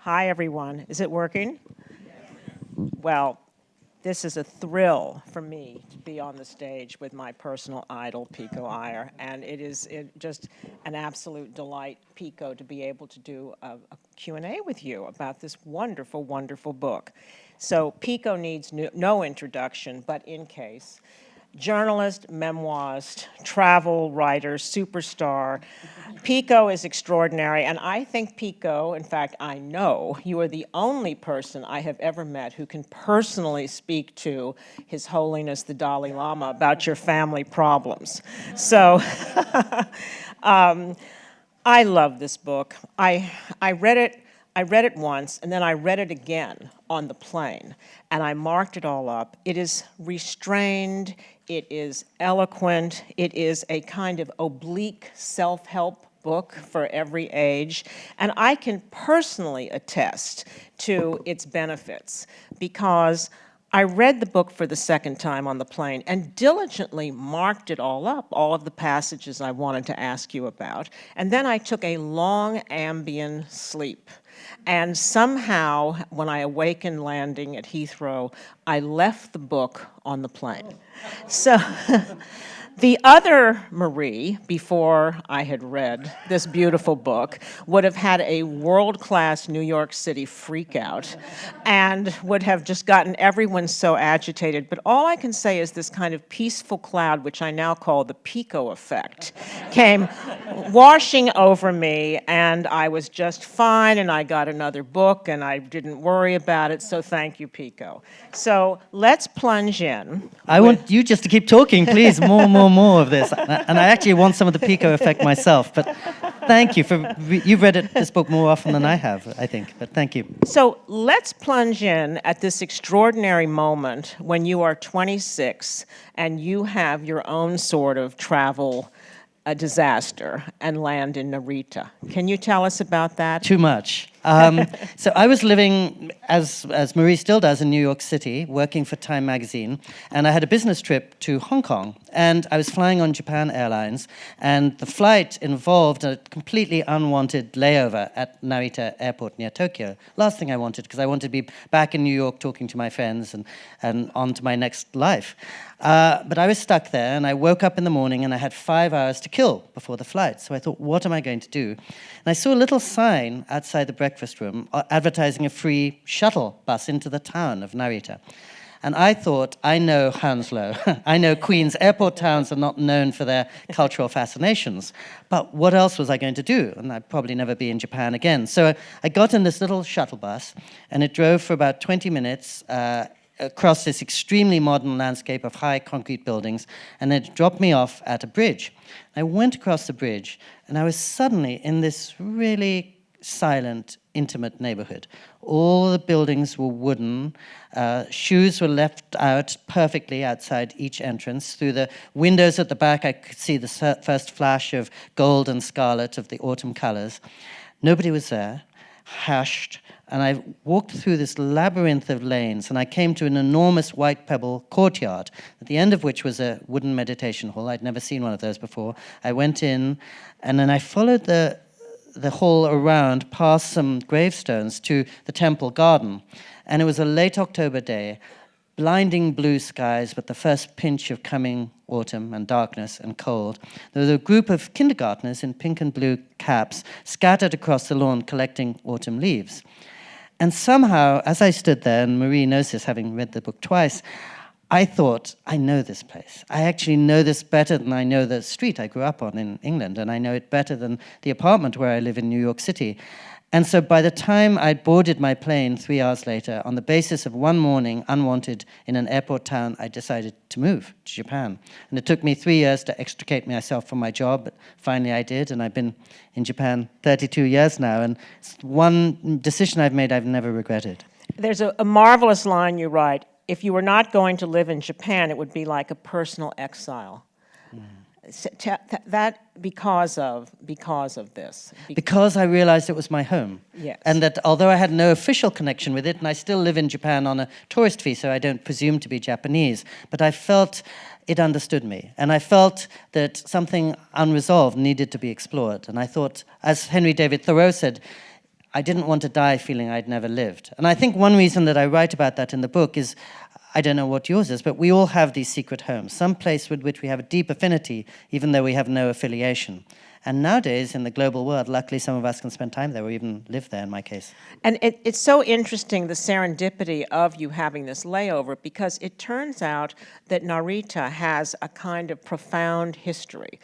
Hi, everyone. Is it working? Well, this is a thrill for me to be on the stage with my personal idol, Pico Iyer, and it is just an absolute delight, Pico, to be able to do a Q&A with you about this wonderful, wonderful book. So Pico needs no introduction, but in case. Journalist, memoirist, travel writer, superstar. Pico is extraordinary, and I think Pico, in fact, I know you are the only person I have ever met who can personally speak to His Holiness the Dalai Lama about your family problems. So I love this book. I read it once, and then I read it again on the plane, and I marked it all up. It is restrained, it is eloquent, it is a kind of oblique self-help book for every age, and I can personally attest to its benefits because I read the book for the second time on the plane and diligently marked it all up, all of the passages I wanted to ask you about, and then I took a long Ambien sleep. And somehow, when I awakened landing at Heathrow, I left the book on the plane. So the other Marie, before I had read this beautiful book, would have had a world-class New York City freakout and would have just gotten everyone so agitated. But all I can say is this kind of peaceful cloud, which I now call the Pico effect, came washing over me, and I was just fine, and I got another book, and I didn't worry about it, so thank you, Pico. So let's plunge in. I want you just to keep talking, please, more of this. And I actually want some of the Pico effect myself, but thank you you've read this book more often than I have, I think, but thank you. So let's plunge in at this extraordinary moment when you are 26 and you have your own sort of travel a disaster and land in Narita. Can you tell us about that? Too much. So I was living, as Marie still does, in New York City, working for Time magazine, and I had a business trip to Hong Kong, and I was flying on Japan Airlines, and the flight involved a completely unwanted layover at Narita Airport near Tokyo. Last thing I wanted, because I wanted to be back in New York talking to my friends and on to my next life. But I was stuck there, and I woke up in the morning, and I had 5 hours to kill before the flight. So I thought, what am I going to do? And I saw a little sign outside the breakfast room advertising a free shuttle bus into the town of Narita. And I thought, I know Hounslow. I know Queens. Airport towns are not known for their cultural fascinations. But what else was I going to do? And I'd probably never be in Japan again. So I got in this little shuttle bus, and it drove for about 20 minutes across this extremely modern landscape of high concrete buildings, and it dropped me off at a bridge. I went across the bridge, and I was suddenly in this really silent, intimate neighborhood. All the buildings were wooden. Shoes were left out perfectly outside each entrance. Through the windows at the back, I could see the first flash of gold and scarlet of the autumn colors. Nobody was there, hushed, and I walked through this labyrinth of lanes, and I came to an enormous white pebble courtyard, at the end of which was a wooden meditation hall. I'd never seen one of those before. I went in, and then I followed the hall around past some gravestones to the temple garden. And it was a late October day, blinding blue skies with the first pinch of coming autumn and darkness and cold. There was a group of kindergartners in pink and blue caps scattered across the lawn collecting autumn leaves. And somehow, as I stood there, and Marie knows this, having read the book twice, I thought, I know this place. I actually know this better than I know the street I grew up on in England, and I know it better than the apartment where I live in New York City. And so by the time I boarded my plane 3 hours later, on the basis of one morning, unwanted in an airport town, I decided to move to Japan. And it took me 3 years to extricate myself from my job, but finally I did, and I've been in Japan 32 years now, and it's one decision I've made I've never regretted. There's a marvelous line you write: if you were not going to live in Japan, it would be like a personal exile. That because of this. Because I realized it was my home. Yes. And that although I had no official connection with it, and I still live in Japan on a tourist visa, I don't presume to be Japanese, but I felt it understood me. And I felt that something unresolved needed to be explored. And I thought, as Henry David Thoreau said, I didn't want to die feeling I'd never lived. And I think one reason that I write about that in the book is, I don't know what yours is, but we all have these secret homes, some place with which we have a deep affinity, even though we have no affiliation. And nowadays, in the global world, luckily some of us can spend time there or even live there in my case. And it's so interesting, the serendipity of you having this layover, because it turns out that Narita has a kind of profound history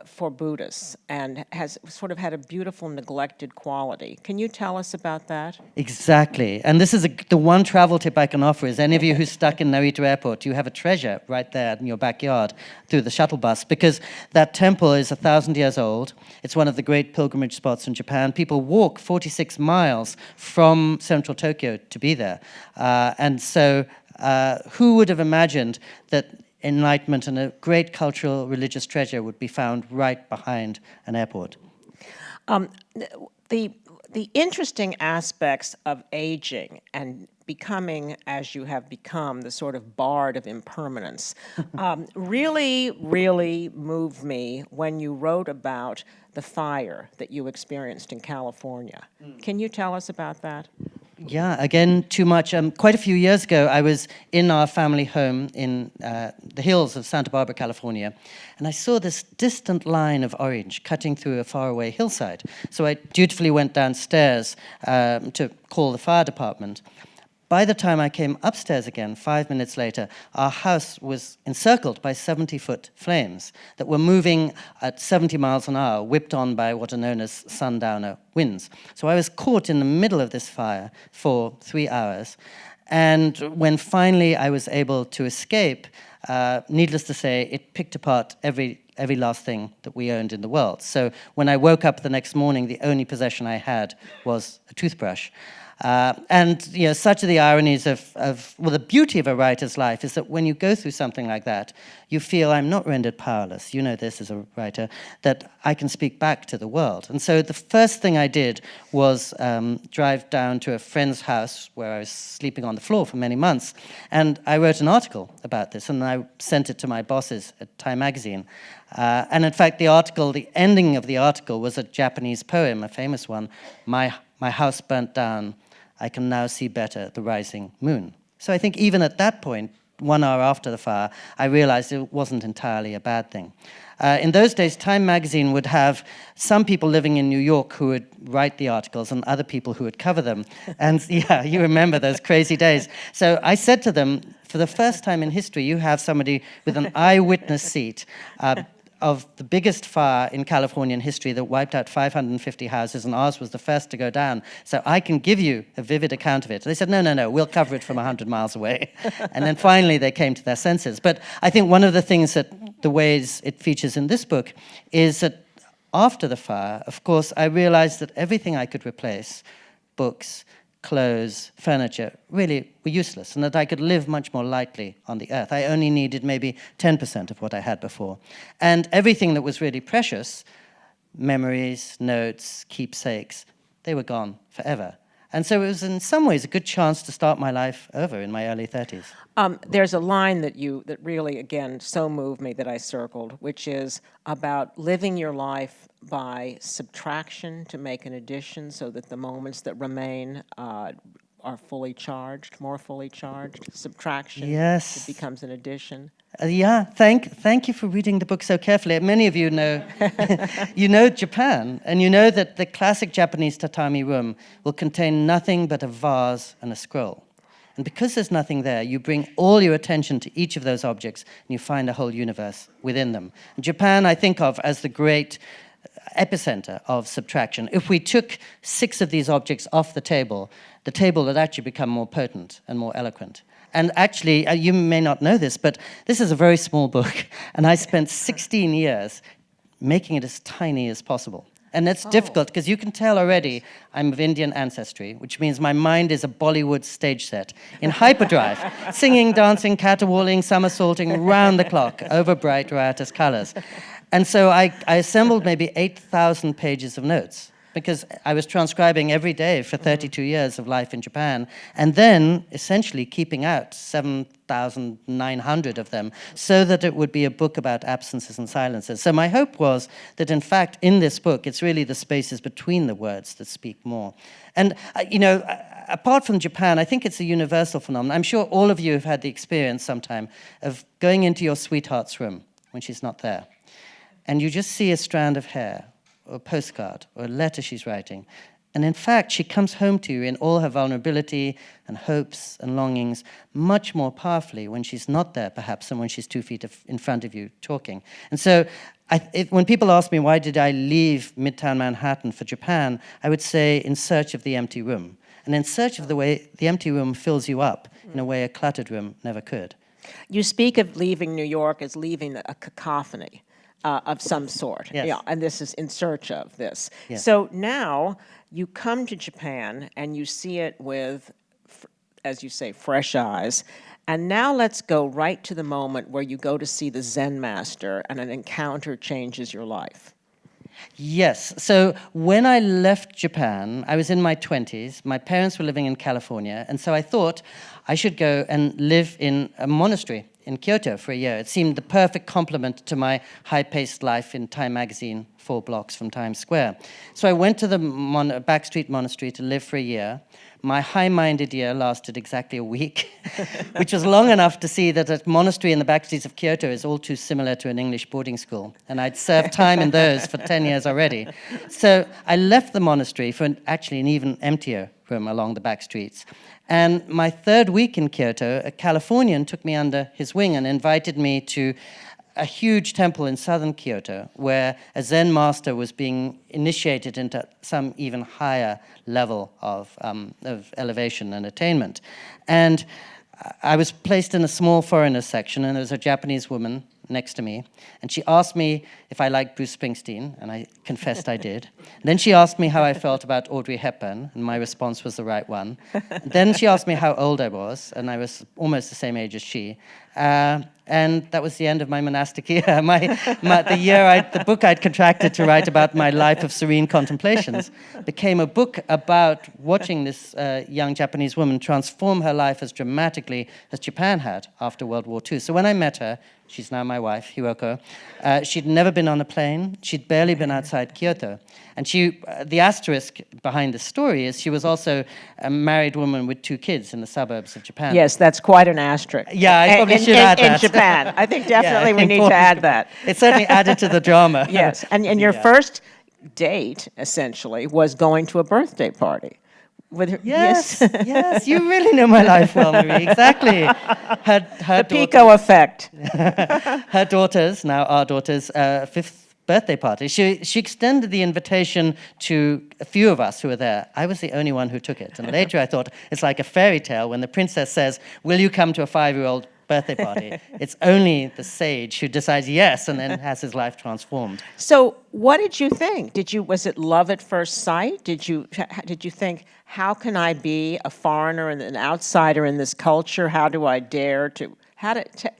for Buddhists and has sort of had a beautiful neglected quality. Can you tell us about that? Exactly. And this is the one travel tip I can offer is any of you who's stuck in Narita Airport, you have a treasure right there in your backyard through the shuttle bus, because that temple is 1,000 years old. It's one of the great pilgrimage spots in Japan. People walk 46 miles from central Tokyo to be there. And so who would have imagined that enlightenment and a great cultural religious treasure would be found right behind an airport? The interesting aspects of aging and becoming, as you have become, the sort of bard of impermanence, really, really moved me when you wrote about the fire that you experienced in California. Can you tell us about that? Yeah, again, too much. Quite a few years ago, I was in our family home in the hills of Santa Barbara, California, and I saw this distant line of orange cutting through a faraway hillside. So I dutifully went downstairs to call the fire department. By the time I came upstairs again, 5 minutes later, our house was encircled by 70-foot flames that were moving at 70 miles an hour, whipped on by what are known as sundowner winds. So I was caught in the middle of this fire for 3 hours. And when finally I was able to escape, needless to say, it picked apart every last thing that we owned in the world. So when I woke up the next morning, the only possession I had was a toothbrush. And you know, such are the ironies well, the beauty of a writer's life is that when you go through something like that, you feel I'm not rendered powerless. You know this as a writer, that I can speak back to the world. And so the first thing I did was drive down to a friend's house where I was sleeping on the floor for many months, and I wrote an article about this, and I sent it to my bosses at Time magazine. And in fact, the ending of the article was a Japanese poem, a famous one, My house burnt down, I can now see better the rising moon. So I think even at that point, 1 hour after the fire, I realized it wasn't entirely a bad thing. In those days, Time magazine would have some people living in New York who would write the articles and other people who would cover them. And yeah, you remember those crazy days. So I said to them, for the first time in history, you have somebody with an eyewitness seat of the biggest fire in Californian history that wiped out 550 houses, and ours was the first to go down. So I can give you a vivid account of it. They said, no, we'll cover it from 100 miles away. And then finally they came to their senses. But I think one of the things the ways it features in this book is that after the fire, of course, I realized that everything I could replace, books, clothes, furniture, really were useless, and that I could live much more lightly on the earth. I only needed maybe 10% of what I had before. And everything that was really precious, memories, notes, keepsakes, they were gone forever. And so it was in some ways a good chance to start my life over in my early 30s. There's a line that really, again, so moved me that I circled, which is about living your life by subtraction to make an addition so that the moments that remain are fully charged, more fully charged. Subtraction, yes. It becomes an addition. Yeah, thank you for reading the book so carefully. Many of you know, you know Japan, and you know that the classic Japanese tatami room will contain nothing but a vase and a scroll. And because there's nothing there, you bring all your attention to each of those objects, and you find a whole universe within them. And Japan, I think of as the great epicenter of subtraction. If we took 6 of these objects off the table would actually become more potent and more eloquent. And actually, you may not know this, but this is a very small book, and I spent 16 years making it as tiny as possible. And that's difficult, because you can tell already I'm of Indian ancestry, which means my mind is a Bollywood stage set in hyperdrive, singing, dancing, caterwauling, somersaulting round the clock over bright, riotous colors. And so I assembled maybe 8,000 pages of notes. because I was transcribing every day for 32 years of life in Japan, and then essentially keeping out 7,900 of them so that it would be a book about absences and silences. So my hope was that, in fact, in this book, it's really the spaces between the words that speak more. And, apart from Japan, I think it's a universal phenomenon. I'm sure all of you have had the experience sometime of going into your sweetheart's room when she's not there, and you just see a strand of hair, or a postcard, or a letter she's writing. And in fact, she comes home to you in all her vulnerability and hopes and longings much more powerfully when she's not there, perhaps, than when she's 2 feet in front of you talking. And so when people ask me why did I leave Midtown Manhattan for Japan, I would say in search of the empty room. And in search of the way the empty room fills you up in a way a cluttered room never could. You speak of leaving New York as leaving a cacophony of some sort. Yes. Yeah, and this is in search of this. Yes. So now you come to Japan and you see it with, as you say, fresh eyes. And now let's go right to the moment where you go to see the Zen master and an encounter changes your life. Yes. So when I left Japan, I was in my 20s. My parents were living in California. And so I thought I should go and live in a monastery in Kyoto for a year. It seemed the perfect complement to my high-paced life in Time magazine, 4 blocks from Times Square. So I went to the Backstreet Monastery to live for a year. My high-minded year lasted exactly a week, which was long enough to see that a monastery in the backstreets of Kyoto is all too similar to an English boarding school. And I'd served time in those for 10 years already. So I left the monastery for actually an even emptier room along the back streets. And my 3rd week in Kyoto, a Californian took me under his wing and invited me to a huge temple in southern Kyoto where a Zen master was being initiated into some even higher level of elevation and attainment. And I was placed in a small foreigner section, and there was a Japanese woman next to me, and she asked me if I liked Bruce Springsteen, and I confessed I did. And then she asked me how I felt about Audrey Hepburn, and my response was the right one. And then she asked me how old I was, and I was almost the same age as she. And that was the end of my monastic year. The book I'd contracted to write about my life of serene contemplations became a book about watching this young Japanese woman transform her life as dramatically as Japan had after World War II. So when I met her, she's now my wife, Hiroko, she'd never been on a plane. She'd barely been outside Kyoto. And the asterisk behind the story is she was also a married woman with 2 kids in the suburbs of Japan. Yes, that's quite an asterisk. Yeah, I probably should add that. In Japan. I think definitely we need to add that. It certainly added to the drama. Yes, and your first date, essentially, was going to a birthday party. With her, yes, you really know my life well, Marie, exactly. Her the Pico effect. Her daughters, now our daughters, 5th birthday party. She extended the invitation to a few of us who were there. I was the only one who took it. And later I thought, it's like a fairy tale when the princess says, will you come to a 5-year-old birthday party? It's only the sage who decides yes and then has his life transformed. So what did you think? Was it love at first sight? Did you think, how can I be a foreigner and an outsider in this culture? How do I dare to?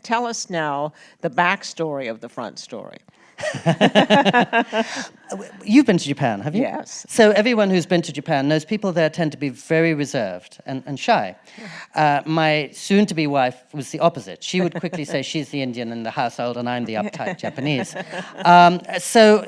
Tell us now the backstory of the front story. You've been to Japan, have you? Yes. So everyone who's been to Japan knows people there tend to be very reserved and shy. My soon-to-be wife was the opposite. She would quickly say she's the Indian in the household and I'm the uptight Japanese. So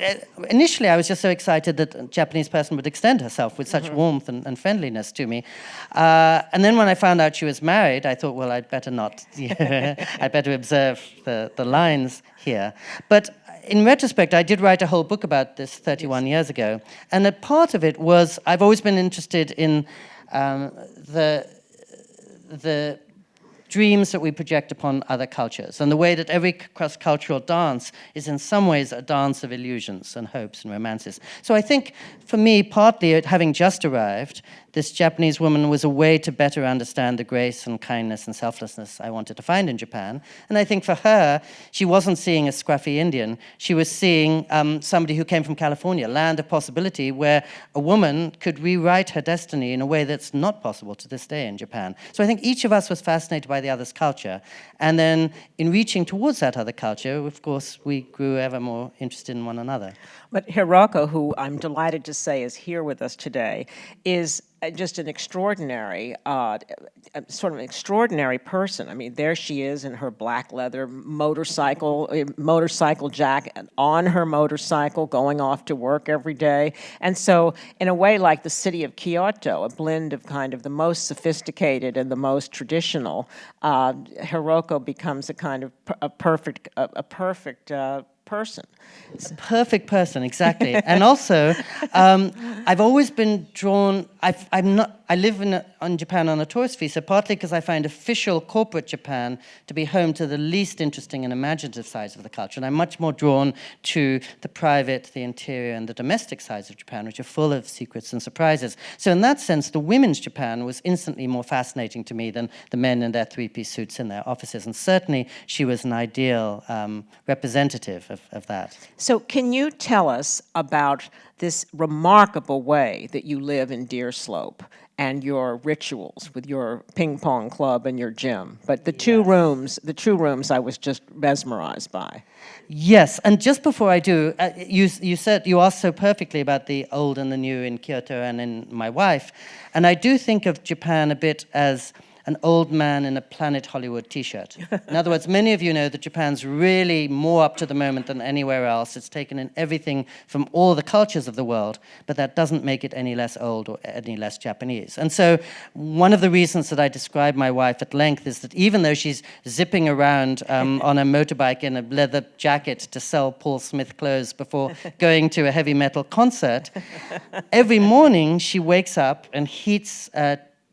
initially I was just so excited that a Japanese person would extend herself with such warmth and friendliness to me. And then when I found out she was married, I thought, well, I'd better not. I'd better observe the lines here. But in retrospect, I did write a whole book about this 31 years ago, and a part of it was I've always been interested in the dreams that we project upon other cultures, and the way that every cross-cultural dance is in some ways a dance of illusions and hopes and romances. So I think, for me, partly having just arrived, this Japanese woman was a way to better understand the grace and kindness and selflessness I wanted to find in Japan. And I think for her, she wasn't seeing a scruffy Indian. She was seeing somebody who came from California, land of possibility, where a woman could rewrite her destiny in a way that's not possible to this day in Japan. So I think each of us was fascinated by the other's culture. And then in reaching towards that other culture, of course, we grew ever more interested in one another. But Hiroko, who I'm delighted to say is here with us today, is just an extraordinary, sort of an extraordinary person. I mean, there she is in her black leather motorcycle jacket, on her motorcycle, going off to work every day. And so, in a way, like the city of Kyoto, a blend of kind of the most sophisticated and the most traditional, Hiroko becomes a kind of a perfect person. A perfect person, exactly. And also, I've always been drawn. I live in Japan on a tourist visa, partly because I find official corporate Japan to be home to the least interesting and imaginative sides of the culture, and I'm much more drawn to the private, the interior, and the domestic sides of Japan, which are full of secrets and surprises. So in that sense, the women's Japan was instantly more fascinating to me than the men in their three-piece suits in their offices, and certainly she was an ideal representative of that. So can you tell us about this remarkable way that you live in Deer Slope and your rituals with your ping pong club and your gym? But the two rooms I was just mesmerized by. Yes, and just before I do, you asked so perfectly about the old and the new in Kyoto and in my wife, and I do think of Japan a bit as an old man in a Planet Hollywood t-shirt. In other words, many of you know that Japan's really more up to the moment than anywhere else. It's taken in everything from all the cultures of the world, but that doesn't make it any less old or any less Japanese. And so one of the reasons that I describe my wife at length is that even though she's zipping around on a motorbike in a leather jacket to sell Paul Smith clothes before going to a heavy metal concert, every morning she wakes up and heats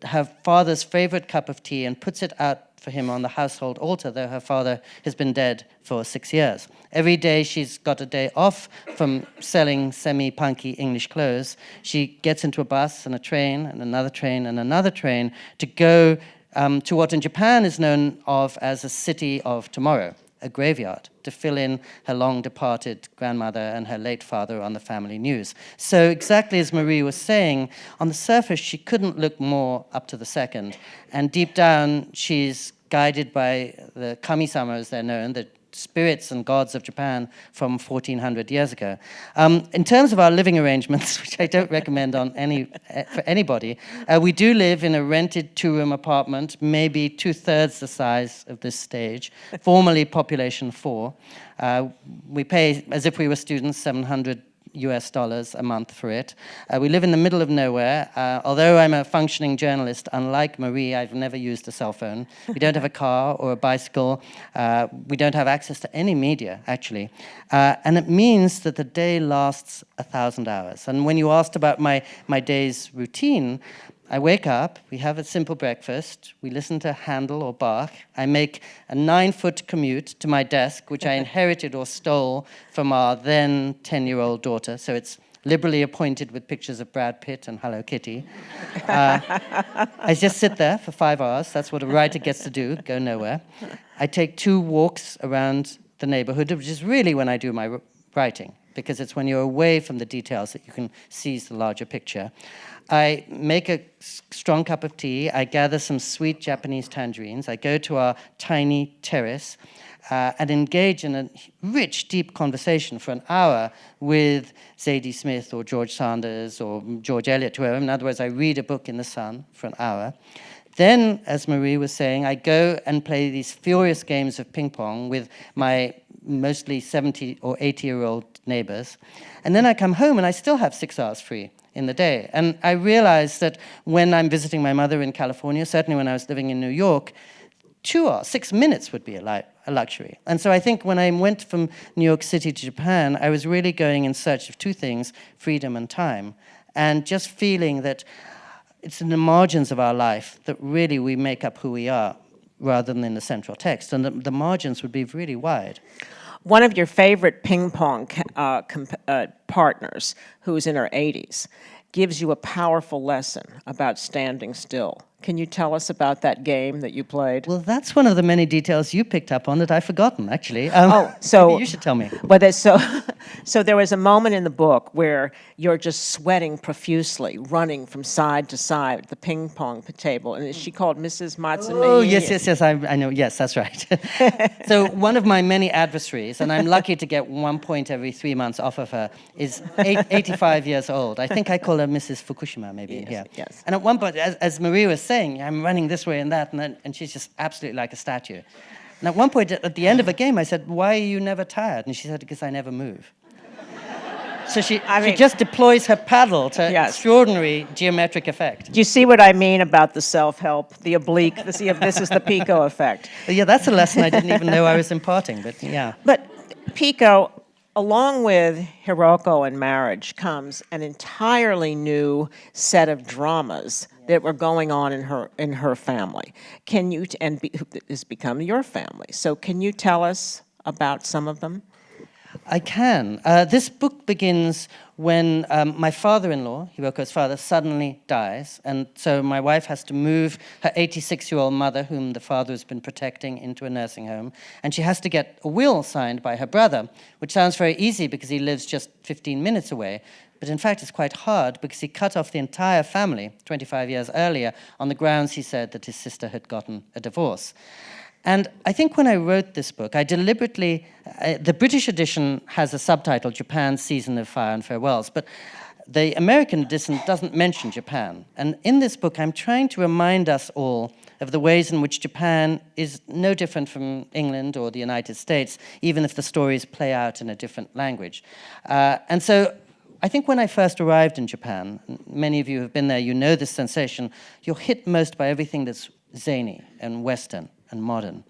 her father's favorite cup of tea and puts it out for him on the household altar, though her father has been dead for 6 years. Every day she's got a day off from selling semi-punky English clothes. She gets into a bus and a train and another train and another train to go to what in Japan is known of as a city of tomorrow, a graveyard, to fill in her long-departed grandmother and her late father on the family news. So exactly as Marie was saying, on the surface, she couldn't look more up to the second. And deep down, she's guided by the kami-sama, as they're known, the spirits and gods of Japan from 1400 years ago. In terms of our living arrangements, which I don't recommend for anybody, we do live in a rented two-room apartment, maybe 2/3 the size of this stage, formerly population 4. We pay, as if we were students, $700 a month for it. We live in the middle of nowhere. Although I'm a functioning journalist, unlike Marie, I've never used a cell phone. We don't have a car or a bicycle. We don't have access to any media, actually. And it means that the day lasts 1,000 hours. And when you asked about my day's routine, I wake up, we have a simple breakfast, we listen to Handel or Bach, I make a 9-foot commute to my desk, which I inherited or stole from our then 10-year-old daughter, so it's liberally appointed with pictures of Brad Pitt and Hello Kitty. I just sit there for 5 hours, that's what a writer gets to do, go nowhere. I take 2 walks around the neighborhood, which is really when I do my writing, because it's when you're away from the details that you can seize the larger picture. I make a strong cup of tea. I gather some sweet Japanese tangerines. I go to our tiny terrace and engage in a rich, deep conversation for an hour with Zadie Smith or George Sanders or George Eliot, whoever. In other words, I read a book in the sun for an hour. Then, as Marie was saying, I go and play these furious games of ping pong with my mostly 70 or 80-year-old neighbors. And then I come home and I still have 6 hours free in the day. And I realized that when I'm visiting my mother in California, certainly when I was living in New York, 2 hours, 6 minutes would be a luxury. And so I think when I went from New York City to Japan, I was really going in search of 2 things, freedom and time, and just feeling that it's in the margins of our life that really we make up who we are rather than in the central text. And the margins would be really wide. One of your favorite ping pong partners, who's in her 80s, gives you a powerful lesson about standing still. Can you tell us about that game that you played? Well, that's one of the many details you picked up on that I've forgotten, actually. So maybe you should tell me. Well, so there was a moment in the book where you're just sweating profusely, running from side to side at the ping pong table, and is she called Mrs. Matsumi? Oh, yes, I know. Yes, that's right. So one of my many adversaries, and I'm lucky to get 1 point every 3 months off of her, is 85 years old. I think I call her Mrs. Fukushima, maybe. Yes, here. yes. And at one point, as Marie was saying, I'm running this way and that, and she's just absolutely like a statue. And at one point, at the end of a game, I said, "Why are you never tired?" And she said, "Because I never move." So she just deploys her paddle to extraordinary geometric effect. Do you see what I mean about the self-help, the oblique? This is the Pico effect. Yeah, that's a lesson I didn't even know I was imparting, but yeah. But Pico, along with Hiroko and marriage comes an entirely new set of dramas that were going on in her family. It's become your family. So can you tell us about some of them? I can. This book begins when my father-in-law, Hiroko's father, suddenly dies. And so my wife has to move her 86-year-old mother, whom the father has been protecting, into a nursing home. And she has to get a will signed by her brother, which sounds very easy because he lives just 15 minutes away. But in fact, it's quite hard because he cut off the entire family 25 years earlier on the grounds, he said, that his sister had gotten a divorce. And I think when I wrote this book, I deliberately, the British edition has a subtitle, Japan's Season of Fire and Farewells, but the American edition doesn't mention Japan. And in this book, I'm trying to remind us all of the ways in which Japan is no different from England or the United States, even if the stories play out in a different language. And so I think when I first arrived in Japan, many of you have been there, you know this sensation, you're hit most by everything that's zany and Western and modern.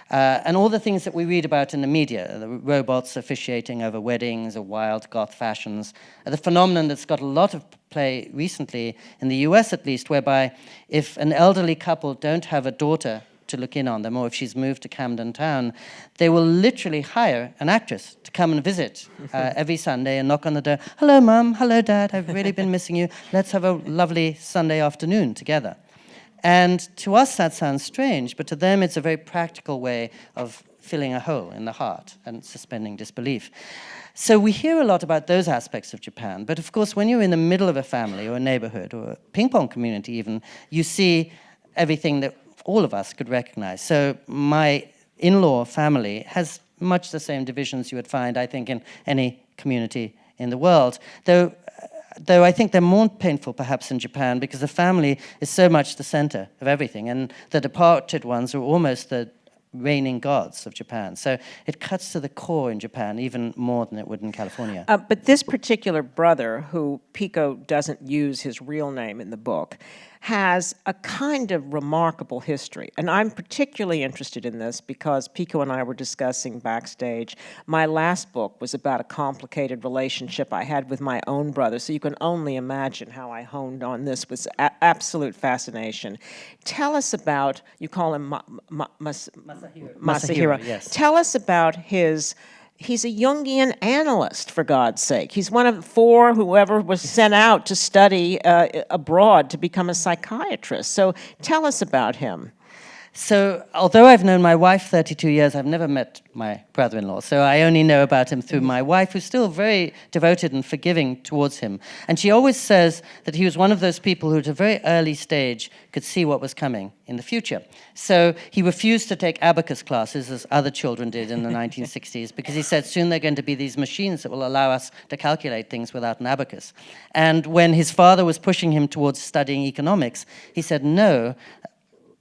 And all the things that we read about in the media, the robots officiating over weddings or wild goth fashions, the phenomenon that's got a lot of play recently, in the US at least, whereby if an elderly couple don't have a daughter to look in on them, or if she's moved to Camden Town, they will literally hire an actress to come and visit every Sunday and knock on the door. "Hello, Mum. Hello, Dad. I've really been missing you. Let's have a lovely Sunday afternoon together." And to us, that sounds strange, but to them, it's a very practical way of filling a hole in the heart and suspending disbelief. So we hear a lot about those aspects of Japan, but of course, when you're in the middle of a family or a neighborhood or a ping pong community even, you see everything that all of us could recognize. So my in-law family has much the same divisions you would find, I think, in any community in the world, though I think they're more painful perhaps in Japan because the family is so much the center of everything, and the departed ones are almost the reigning gods of Japan. So it cuts to the core in Japan even more than it would in California. But this particular brother, who Pico doesn't use his real name in the book, has a kind of remarkable history. And I'm particularly interested in this because Pico and I were discussing backstage. My last book was about a complicated relationship I had with my own brother, so you can only imagine how I honed on this with absolute fascination. Tell us about, you call him Masahiro. Yes. Tell us about he's a Jungian analyst, for God's sake. He's one of 4 whoever was sent out to study abroad to become a psychiatrist. So tell us about him. So, although I've known my wife 32 years, I've never met my brother-in-law. So I only know about him through my wife, who's still very devoted and forgiving towards him. And she always says that he was one of those people who at a very early stage could see what was coming in the future. So he refused to take abacus classes, as other children did in the 1960s, because he said soon there are going to be these machines that will allow us to calculate things without an abacus. And when his father was pushing him towards studying economics, he said, no,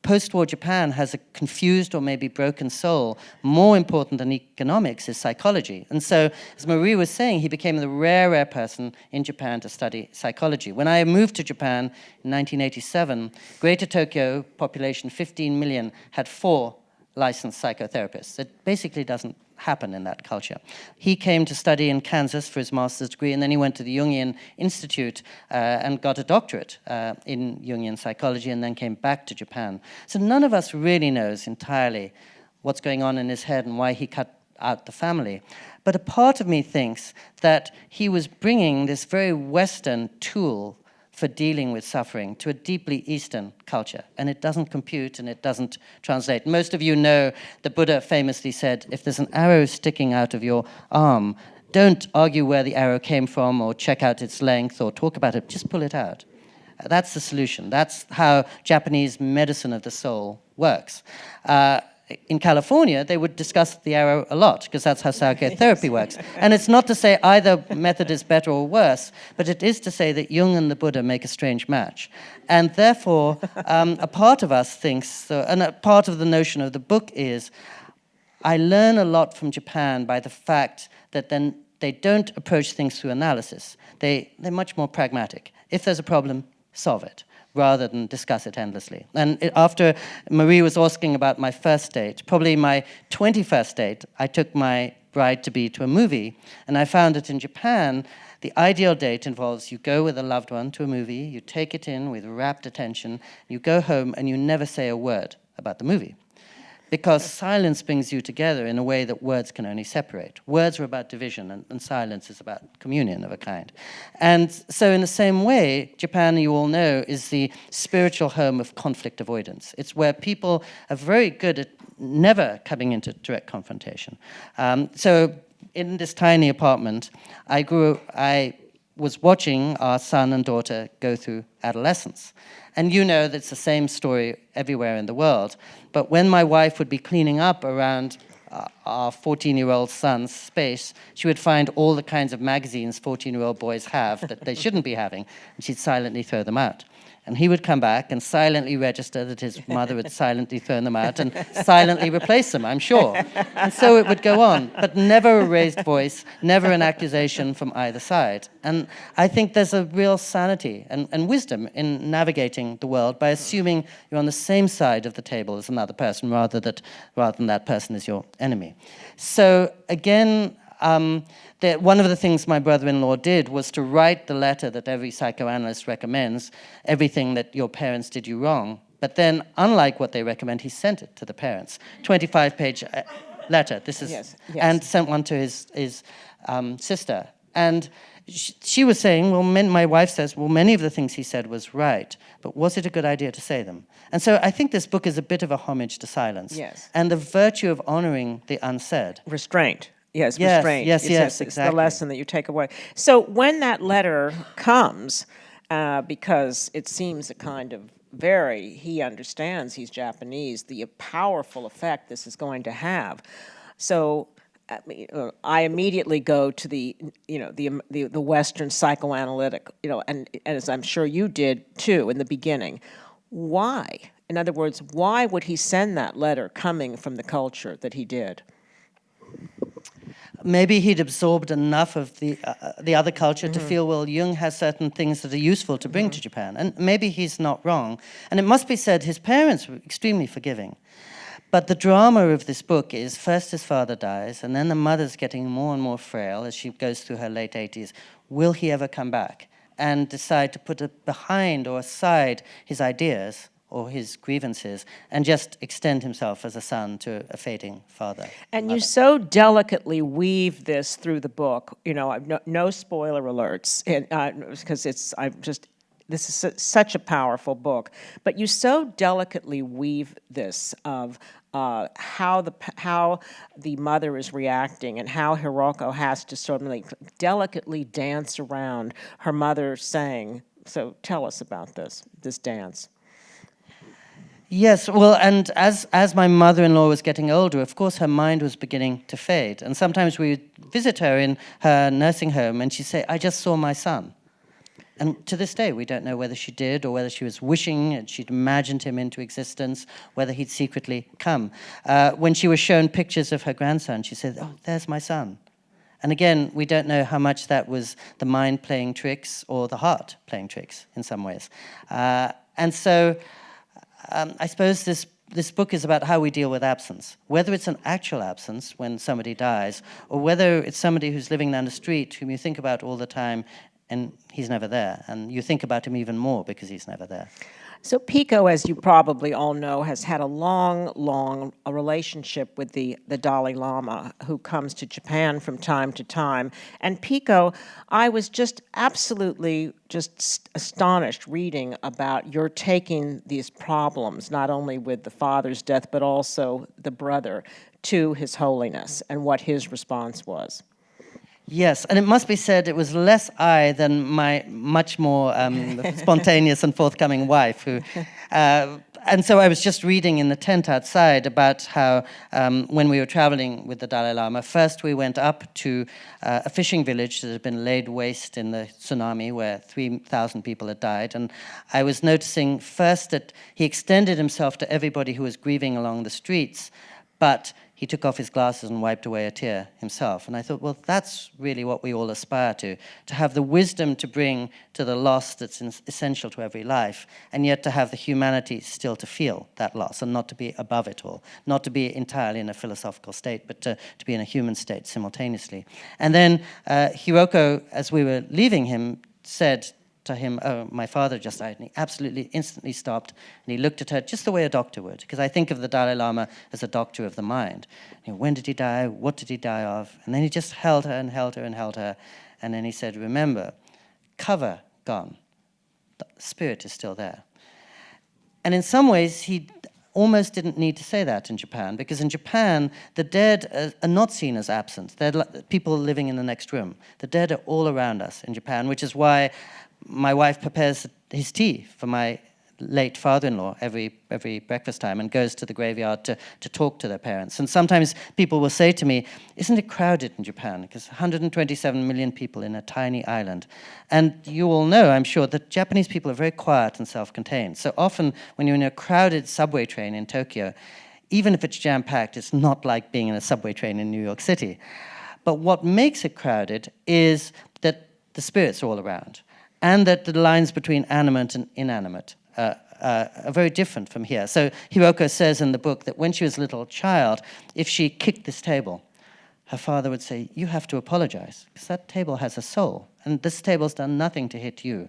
post-war Japan has a confused or maybe broken soul. More important than economics is psychology. And so, as Marie was saying, he became the rare person in Japan to study psychology. When I moved to Japan in 1987, Greater Tokyo, population 15 million, had 4 licensed psychotherapists. It basically doesn't happen in that culture. He came to study in Kansas for his master's degree, and then he went to the Jungian Institute and got a doctorate in Jungian psychology, and then came back to Japan. So none of us really knows entirely what's going on in his head and why he cut out the family. But a part of me thinks that he was bringing this very Western tool for dealing with suffering to a deeply Eastern culture. And it doesn't compute and it doesn't translate. Most of you know the Buddha famously said, if there's an arrow sticking out of your arm, don't argue where the arrow came from or check out its length or talk about it, just pull it out. That's the solution. That's how Japanese medicine of the soul works. In California, they would discuss the arrow a lot, because that's how psychotherapy works. And it's not to say either method is better or worse, but it is to say that Jung and the Buddha make a strange match. And therefore, a part of us thinks, and a part of the notion of the book is, I learn a lot from Japan by the fact that then they don't approach things through analysis. They're much more pragmatic. If there's a problem, solve it, rather than discuss it endlessly. And after Marie was asking about my first date, probably my 21st date, I took my bride-to-be to a movie, and I found that in Japan, the ideal date involves you go with a loved one to a movie, you take it in with rapt attention, you go home, and you never say a word about the movie. Because silence brings you together in a way that words can only separate. Words are about division, and silence is about communion of a kind. And so in the same way, Japan, you all know, is the spiritual home of conflict avoidance. It's where people are very good at never coming into direct confrontation. So in this tiny apartment, I was watching our son and daughter go through adolescence. And you know that's the same story everywhere in the world. But when my wife would be cleaning up around our 14-year-old son's space, she would find all the kinds of magazines 14-year-old boys have that they shouldn't be having, and she'd silently throw them out. And he would come back and silently register that his mother had silently thrown them out and silently replace them, I'm sure. And so it would go on, but never a raised voice, never an accusation from either side. And I think there's a real sanity and wisdom in navigating the world by assuming you're on the same side of the table as another person, rather than that person is your enemy. So again, one of the things my brother-in-law did was to write the letter that every psychoanalyst recommends, everything that your parents did you wrong. But then, unlike what they recommend, he sent it to the parents. 25-page letter. This is, yes. And sent one to his sister. And she was saying, well, my wife says, well, many of the things he said was right, but was it a good idea to say them? And so I think this book is a bit of a homage to silence. Yes. And the virtue of honoring the unsaid. Restraint. Yes, Yes, restraint. yes, It's exactly. the lesson that you take away. So when that letter comes, because it seems a kind of he understands, he's Japanese, the powerful effect this is going to have. So I immediately go to the Western psychoanalytic, and as I'm sure you did too in the beginning. Why? In other words, why would he send that letter coming from the culture that he did? Maybe he'd absorbed enough of the other culture to feel, well, Jung has certain things that are useful to bring to Japan. And maybe he's not wrong. And it must be said, his parents were extremely forgiving. But the drama of this book is first his father dies, and then the mother's getting more and more frail as she goes through her late 80s. Will he ever come back and decide to put behind or aside his ideas or his grievances, and just extend himself as a son to a fading father. And mother. You so delicately weave this through the book. No spoiler alerts, because this is such a powerful book. But you so delicately weave this of how the mother is reacting, and how Hiroko has to sort of delicately dance around her mother saying. So tell us about this dance. Yes, well, and as my mother-in-law was getting older, of course, her mind was beginning to fade. And sometimes we would visit her in her nursing home, and she'd say, I just saw my son. And to this day, we don't know whether she did or whether she was wishing and she'd imagined him into existence, whether he'd secretly come. When she was shown pictures of her grandson, she said, oh, there's my son. And again, we don't know how much that was the mind playing tricks or the heart playing tricks in some ways. And so I suppose this book is about how we deal with absence, whether it's an actual absence when somebody dies, or whether it's somebody who's living down the street whom you think about all the time and he's never there, and you think about him even more because he's never there. So Pico, as you probably all know, has had a long relationship with the Dalai Lama, who comes to Japan from time to time. And Pico, I was just absolutely just astonished reading about your taking these problems, not only with the father's death, but also the brother, to His Holiness and what his response was. Yes, and it must be said it was less I than my much more spontaneous and forthcoming wife who... and so I was just reading in the tent outside about how when we were traveling with the Dalai Lama, first we went up to a fishing village that had been laid waste in the tsunami where 3,000 people had died. And I was noticing first that he extended himself to everybody who was grieving along the streets, but he took off his glasses and wiped away a tear himself. And I thought, well, that's really what we all aspire to have the wisdom to bring to the loss that's essential to every life, and yet to have the humanity still to feel that loss and not to be above it all, not to be entirely in a philosophical state, but to be in a human state simultaneously. And then Hiroko, as we were leaving him, said to him, "Oh, my father just died." And he absolutely instantly stopped and he looked at her just the way a doctor would, because I think of the Dalai Lama as a doctor of the mind. You know, when did he die? What did he die of? And then he just held her and held her and held her. And then he said, "Remember, cover gone. The spirit is still there." And in some ways, he almost didn't need to say that in Japan, because in Japan, the dead are not seen as absent. They're people living in the next room. The dead are all around us in Japan, which is why my wife prepares his tea for my late father-in-law every breakfast time and goes to the graveyard to talk to their parents. And sometimes people will say to me, "Isn't it crowded in Japan?" Because 127 million people in a tiny island. And you all know, I'm sure, that Japanese people are very quiet and self-contained. So often when you're in a crowded subway train in Tokyo, even if it's jam-packed, it's not like being in a subway train in New York City. But what makes it crowded is that the spirits are all around, and that the lines between animate and inanimate are very different from here. So Hiroko says in the book that when she was a little child, if she kicked this table, her father would say, "You have to apologize, because that table has a soul, and this table's done nothing to hit you.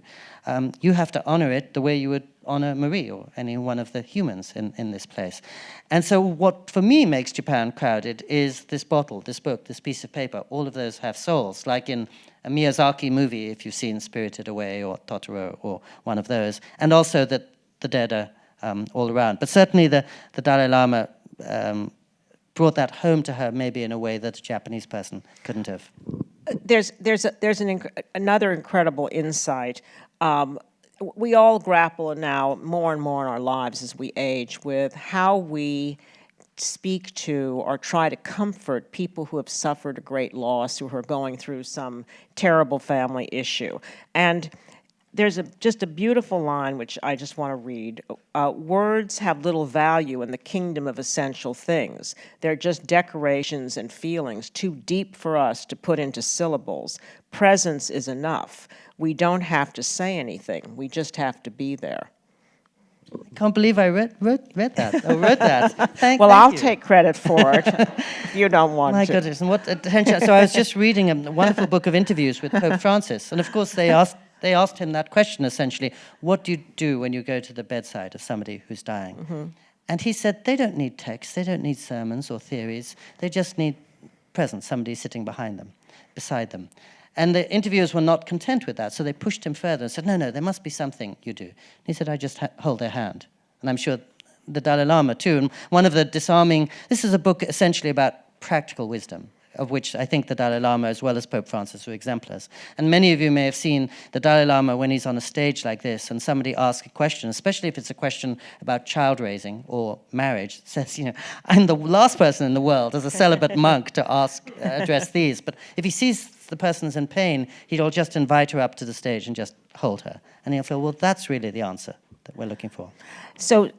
You have to honor it the way you would honor Marie or any one of the humans in this place." And so what for me makes Japan crowded is this bottle, this book, this piece of paper. All of those have souls, like in a Miyazaki movie, if you've seen Spirited Away or Totoro or one of those, and also that the dead are all around. But certainly the Dalai Lama brought that home to her maybe in a way that a Japanese person couldn't have. There's another incredible insight. We all grapple now more and more in our lives as we age with how we speak to or try to comfort people who have suffered a great loss, who are going through some terrible family issue. And there's just a beautiful line which I just want to read. "Words have little value in the kingdom of essential things. They're just decorations and feelings too deep for us to put into syllables. Presence is enough. We don't have to say anything. We just have to be there." I can't believe I wrote that. I wrote that. Thank I'll you. take credit for it if you don't want My to. goodness, and what attention. So I was just reading a wonderful book of interviews with Pope Francis, and of course they asked him that question essentially, what do you do when you go to the bedside of somebody who's dying? Mm-hmm. And he said, they don't need texts, they don't need sermons or theories, they just need presence, somebody sitting behind them, beside them. And the interviewers were not content with that, so they pushed him further and said, no, there must be something you do. And he said, I just hold their hand. And I'm sure the Dalai Lama too. And one of the this is a book essentially about practical wisdom, of which I think the Dalai Lama, as well as Pope Francis, were exemplars. And many of you may have seen the Dalai Lama when he's on a stage like this and somebody asks a question, especially if it's a question about child raising or marriage, says, I'm the last person in the world as a celibate monk to address these. But if he sees the person's in pain, he'll just invite her up to the stage and just hold her. And he'll feel, well, that's really the answer that we're looking for. So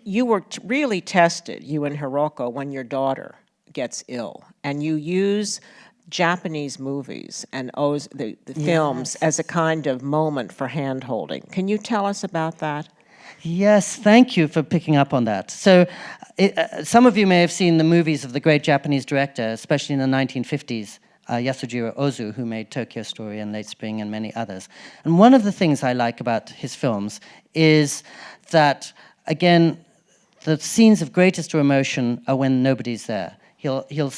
you were really tested, you and Hiroko, when your daughter gets ill, and you use Japanese movies and the films as a kind of moment for hand-holding. Can you tell us about that? Yes, thank you for picking up on that. So some of you may have seen the movies of the great Japanese director, especially in the 1950s, Yasujiro Ozu, who made Tokyo Story and Late Spring and many others. And one of the things I like about his films is that, again, the scenes of greatest emotion are when nobody's there. He'll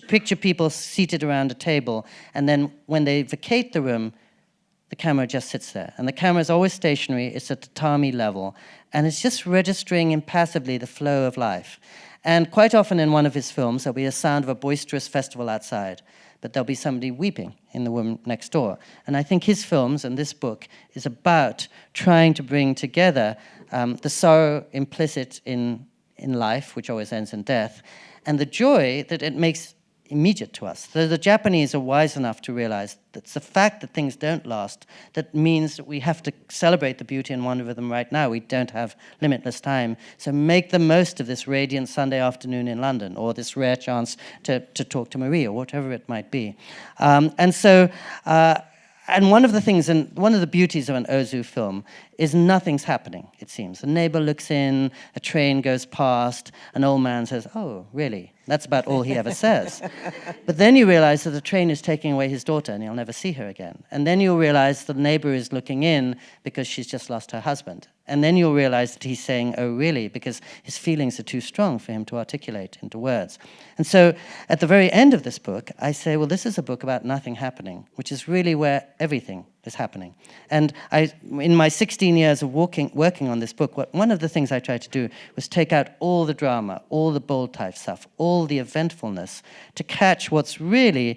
picture people seated around a table, and then when they vacate the room, the camera just sits there. And the camera is always stationary, it's at tatami level, and it's just registering impassively the flow of life. And quite often in one of his films, there'll be a sound of a boisterous festival outside, but there'll be somebody weeping in the room next door. And I think his films and this book is about trying to bring together the sorrow implicit in life, which always ends in death, and the joy that it makes immediate to us. The Japanese are wise enough to realize that it's the fact that things don't last that means that we have to celebrate the beauty and wonder of them right now. We don't have limitless time. So make the most of this radiant Sunday afternoon in London, or this rare chance to talk to Marie, or whatever it might be. And one of the things, and one of the beauties of an Ozu film is nothing's happening, it seems. A neighbor looks in, a train goes past, an old man says, "Oh, really?" That's about all he ever says. But then you realize that the train is taking away his daughter and he'll never see her again. And then you'll realize the neighbor is looking in because she's just lost her husband. And then you'll realize that he's saying, "Oh, really?" because his feelings are too strong for him to articulate into words. And so at the very end of this book, I say, well, this is a book about nothing happening, which is really where everything is happening. And in my 16 years of working on this book, one of the things I tried to do was take out all the drama, all the bold type stuff, all the eventfulness, to catch what's really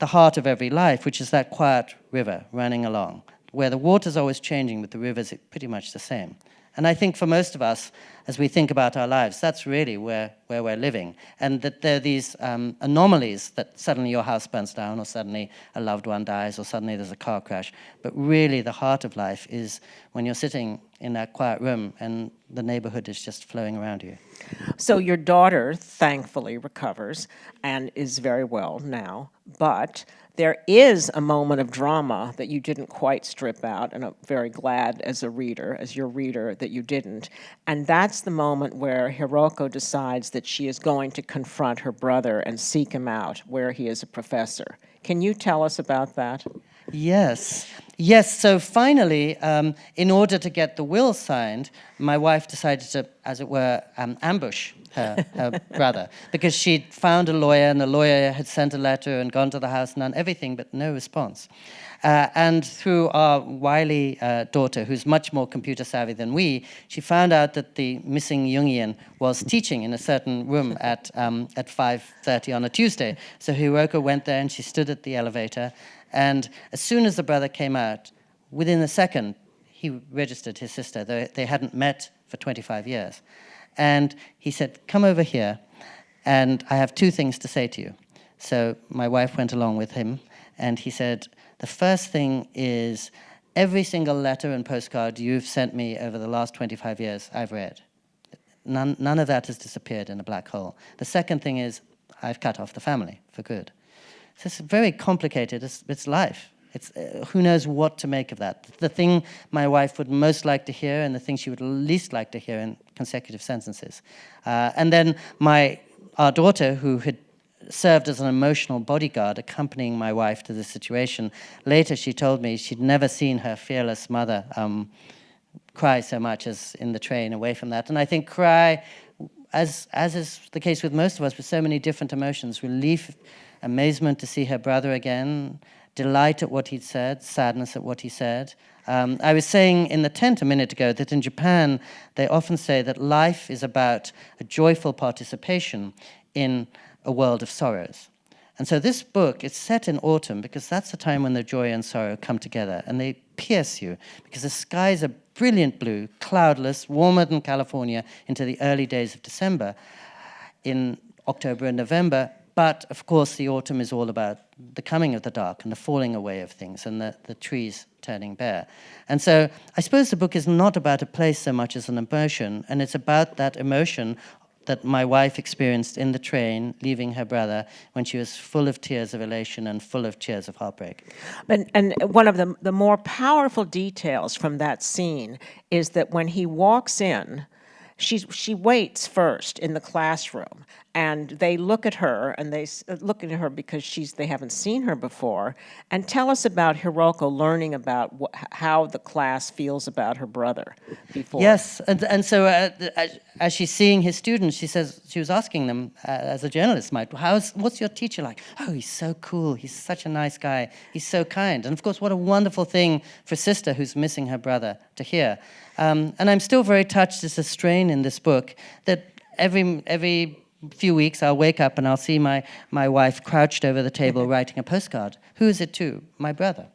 the heart of every life, which is that quiet river running along, where the water's always changing, but the river's pretty much the same. And I think for most of us, as we think about our lives, that's really where we're living. And that there are these anomalies that suddenly your house burns down, or suddenly a loved one dies, or suddenly there's a car crash. But really the heart of life is when you're sitting in that quiet room and the neighborhood is just flowing around you. So your daughter thankfully recovers and is very well now, but there is a moment of drama that you didn't quite strip out, and I'm very glad as your reader, that you didn't. And that's the moment where Hiroko decides that she is going to confront her brother and seek him out where he is a professor. Can you tell us about that? Yes. So finally, in order to get the will signed, my wife decided to, as it were, ambush her brother, because she'd found a lawyer, and the lawyer had sent a letter and gone to the house and done everything, but no response. And through our wily daughter, who's much more computer savvy than we, she found out that the missing Jungian was teaching in a certain room at 5:30 on a Tuesday. So Hiroko went there and she stood at the elevator. And as soon as the brother came out, within a second, he registered his sister, though they hadn't met for 25 years. And he said, "Come over here, and I have two things to say to you." So my wife went along with him, and he said, "The first thing is, every single letter and postcard you've sent me over the last 25 years, I've read. None of that has disappeared in a black hole. The second thing is, I've cut off the family for good." So it's very complicated. It's life. It's who knows what to make of that. The thing my wife would most like to hear, and the thing she would least like to hear in consecutive sentences. And then our daughter, who had served as an emotional bodyguard accompanying my wife to the situation, later she told me she'd never seen her fearless mother cry so much as in the train away from that. And I think cry, as is the case with most of us, with so many different emotions: relief, amazement to see her brother again, delight at what he'd said, sadness at what he said. I was saying in the tent a minute ago that in Japan, they often say that life is about a joyful participation in a world of sorrows. And so this book is set in autumn because that's the time when the joy and sorrow come together, and they pierce you because the skies are brilliant blue, cloudless, warmer than California into the early days of December, in October and November. But, of course, the autumn is all about the coming of the dark and the falling away of things and the trees turning bare. And so I suppose the book is not about a place so much as an emotion, and it's about that emotion that my wife experienced in the train leaving her brother when she was full of tears of elation and full of tears of heartbreak. And one of the more powerful details from that scene is that when he walks in, she waits first in the classroom, and they look at her, and they look at her because they haven't seen her before. And tell us about Hiroko learning about how the class feels about her brother before. Yes, and so as she's seeing his students, she was asking them, as a journalist might, what's your teacher like? Oh, he's so cool. He's such a nice guy. He's so kind. And of course, what a wonderful thing for a sister who's missing her brother to hear. And I'm still very touched. There's a strain in this book that every few weeks I'll wake up and I'll see my wife crouched over the table writing a postcard. Who is it to? My brother.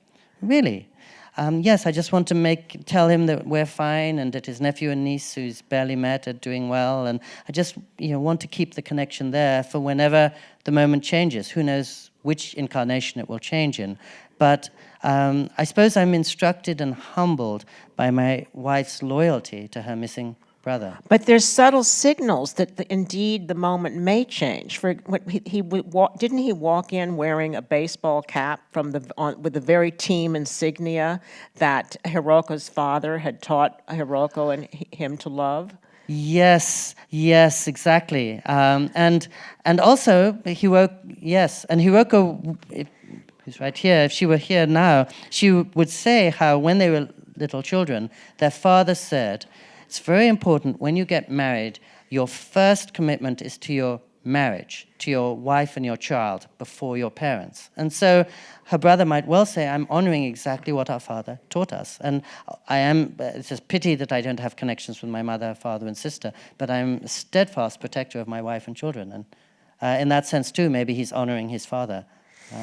Really? Yes, I just want to tell him that we're fine and that his nephew and niece, who's barely met, are doing well. And I just want to keep the connection there for whenever the moment changes. Who knows which incarnation it will change in. But I suppose I'm instructed and humbled by my wife's loyalty to her missing brother. But there's subtle signals that indeed the moment may change. Didn't he walk in wearing a baseball cap with the very team insignia that Hiroko's father had taught Hiroko and him to love? Yes, exactly. And also Hiroko, who's right here, if she were here now, she would say how when they were little children, their father said, it's very important when you get married, your first commitment is to your marriage, to your wife and your child before your parents. And so her brother might well say, I'm honoring exactly what our father taught us. And it's a pity that I don't have connections with my mother, father, and sister, but I'm a steadfast protector of my wife and children. And in that sense, too, maybe he's honoring his father.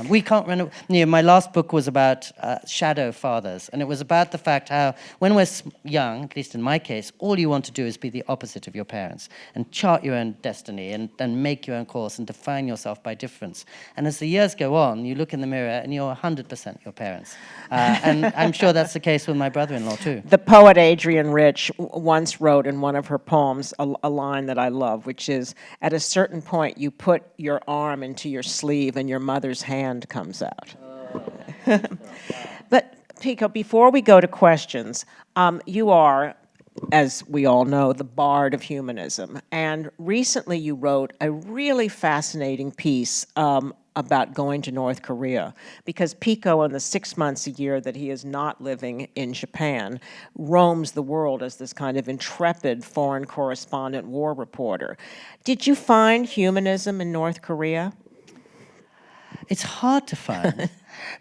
We can't run. My last book was about shadow fathers, and it was about the fact how when we're young, at least in my case, all you want to do is be the opposite of your parents and chart your own destiny and make your own course and define yourself by difference. And as the years go on, you look in the mirror and you're 100% your parents. And I'm sure that's the case with my brother-in-law too. The poet Adrienne Rich once wrote in one of her poems a line that I love, which is, at a certain point you put your arm into your sleeve and your mother's hand comes out. But Pico, before we go to questions, you are, as we all know, the bard of humanism. And recently you wrote a really fascinating piece about going to North Korea, because Pico, in the 6 months a year that he is not living in Japan, roams the world as this kind of intrepid foreign correspondent war reporter. Did you find humanism in North Korea? It's hard to find.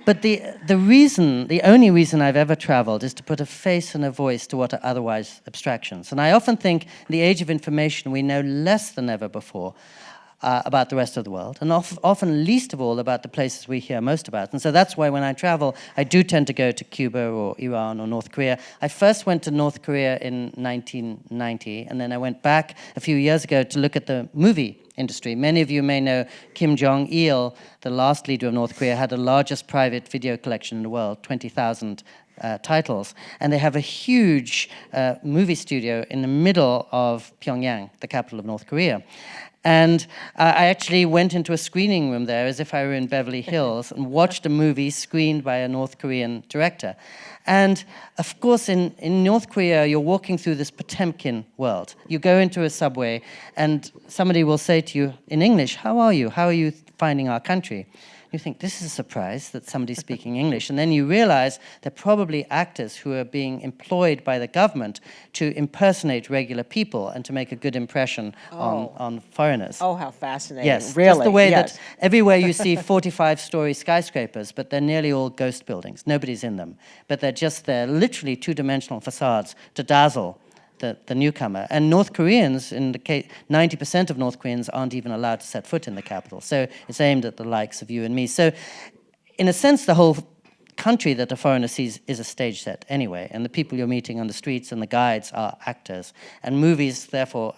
But the only reason I've ever traveled is to put a face and a voice to what are otherwise abstractions. And I often think in the age of information, we know less than ever before about the rest of the world, and often least of all about the places we hear most about. And so that's why when I travel, I do tend to go to Cuba or Iran or North Korea. I first went to North Korea in 1990, and then I went back a few years ago to look at the movie industry. Many of you may know Kim Jong-il, the last leader of North Korea, had the largest private video collection in the world, 20,000 titles. And they have a huge movie studio in the middle of Pyongyang, the capital of North Korea. And I actually went into a screening room there as if I were in Beverly Hills and watched a movie screened by a North Korean director. And of course, in North Korea, you're walking through this Potemkin world. You go into a subway and somebody will say to you in English, how are you? How are you finding our country? You think, this is a surprise that somebody's speaking English. And then you realize they're probably actors who are being employed by the government to impersonate regular people and to make a good impression on foreigners. Oh, how fascinating. Yes, really. just the way yes. that everywhere you see 45-story skyscrapers, but they're nearly all ghost buildings. Nobody's in them. But they're just there, literally two-dimensional facades to dazzle the newcomer. And North Koreans, in the case, 90% of North Koreans aren't even allowed to set foot in the capital. So it's aimed at the likes of you and me. So in a sense, the whole country that a foreigner sees is a stage set anyway. And the people you're meeting on the streets and the guides are actors. And movies, therefore,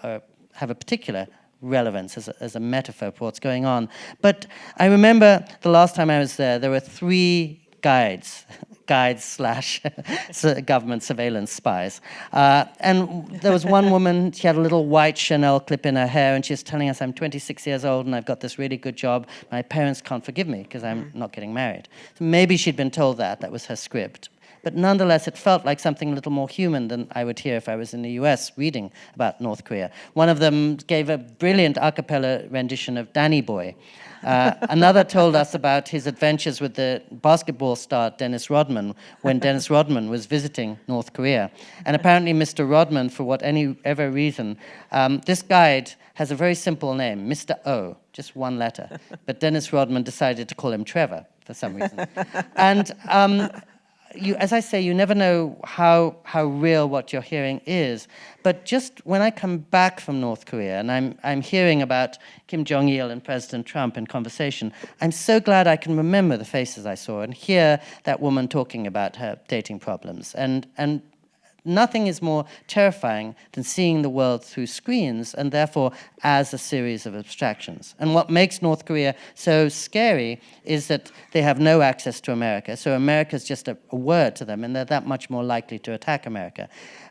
have a particular relevance as a metaphor for what's going on. But I remember the last time I was there were 3 guides / government surveillance spies. And there was one woman, she had a little white Chanel clip in her hair, and she was telling us, I'm 26 years old and I've got this really good job. My parents can't forgive me because I'm not getting married. So maybe she'd been told that was her script. but nonetheless it felt like something a little more human than I would hear if I was in the US reading about North Korea. One of them gave a brilliant a cappella rendition of Danny Boy. Another told us about his adventures with the basketball star Dennis Rodman when Dennis Rodman was visiting North Korea. And apparently Mr. Rodman, for whatever reason, this guide has a very simple name, Mr. O, just one letter. But Dennis Rodman decided to call him Trevor for some reason. And as I say, you never know how real what you're hearing is. But just when I come back from North Korea and I'm hearing about Kim Jong-il and President Trump in conversation, I'm so glad I can remember the faces I saw and hear that woman talking about her dating problems. And nothing is more terrifying than seeing the world through screens and therefore as a series of abstractions. And what makes North Korea so scary is that they have no access to America. So America is just a word to them, and they're that much more likely to attack America.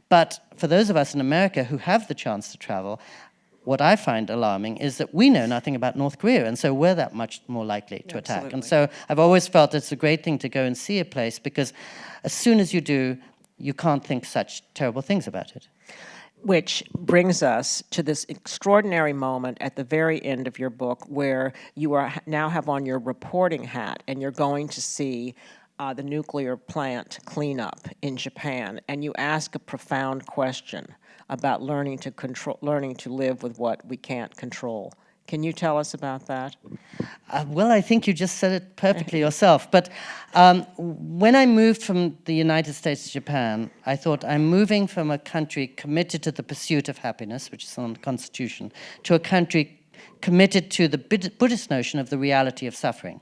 But for those of us in America who have the chance to travel, what I find alarming is that we know nothing about North Korea, and so we're that much more likely to attack. And so I've always felt it's a great thing to go and see a place, because as soon as you do, you can't think such terrible things about it. Which brings us to this extraordinary moment at the very end of your book where you now have on your reporting hat and you're going to see the nuclear plant cleanup in Japan, and you ask a profound question about learning to live with what we can't control. Can you tell us about that? Well, I think you just said it perfectly yourself. But when I moved from the United States to Japan, I thought I'm moving from a country committed to the pursuit of happiness, which is on the Constitution, to a country committed to the Buddhist notion of the reality of suffering.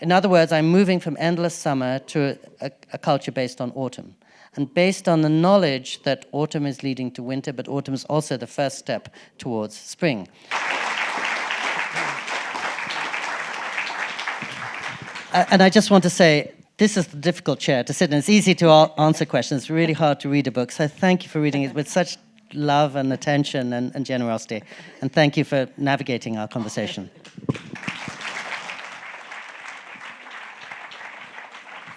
In other words, I'm moving from endless summer to a culture based on autumn, and based on the knowledge that autumn is leading to winter, but autumn is also the first step towards spring. And I just want to say, this is the difficult chair to sit in. It's easy to answer questions. It's really hard to read a book. So thank you for reading it with such love and attention and generosity. And thank you for navigating our conversation.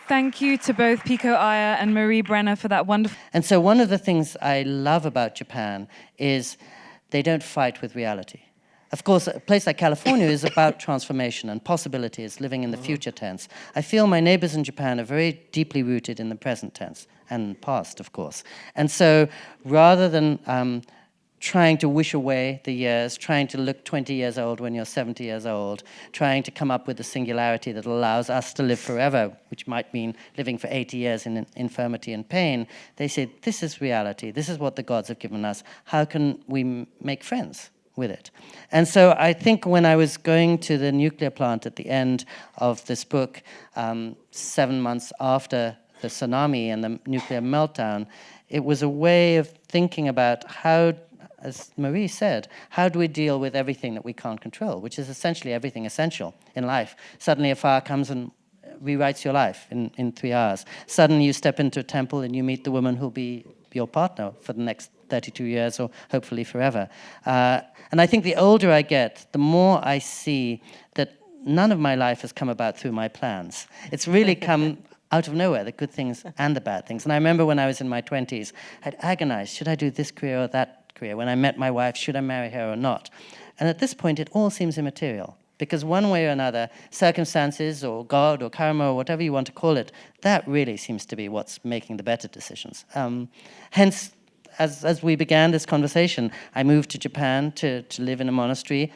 Thank you to both Pico Iyer and Marie Brenner for that wonderful... And so one of the things I love about Japan is they don't fight with reality. Of course, a place like California is about transformation and possibilities, living in the future tense. I feel my neighbors in Japan are very deeply rooted in the present tense and past, of course. And so rather than trying to wish away the years, trying to look 20 years old when you're 70 years old, trying to come up with a singularity that allows us to live forever, which might mean living for 80 years in infirmity and pain, they say, this is reality, this is what the gods have given us, how can we make friends with it? And so I think when I was going to the nuclear plant at the end of this book, 7 months after the tsunami and the nuclear meltdown, it was a way of thinking about how, as Marie said, how do we deal with everything that we can't control, which is essentially everything essential in life. Suddenly a fire comes and rewrites your life in 3 hours. Suddenly you step into a temple and you meet the woman who'll be your partner for the next 32 years or hopefully forever. And I think the older I get, the more I see that none of my life has come about through my plans. It's really come out of nowhere, the good things and the bad things. And I remember when I was in my 20s, I'd agonize, should I do this career or that career? When I met my wife, should I marry her or not? And at this point, it all seems immaterial. Because one way or another, circumstances or God or karma or whatever you want to call it, that really seems to be what's making the better decisions. Hence, as we began this conversation, I moved to Japan to live in a monastery.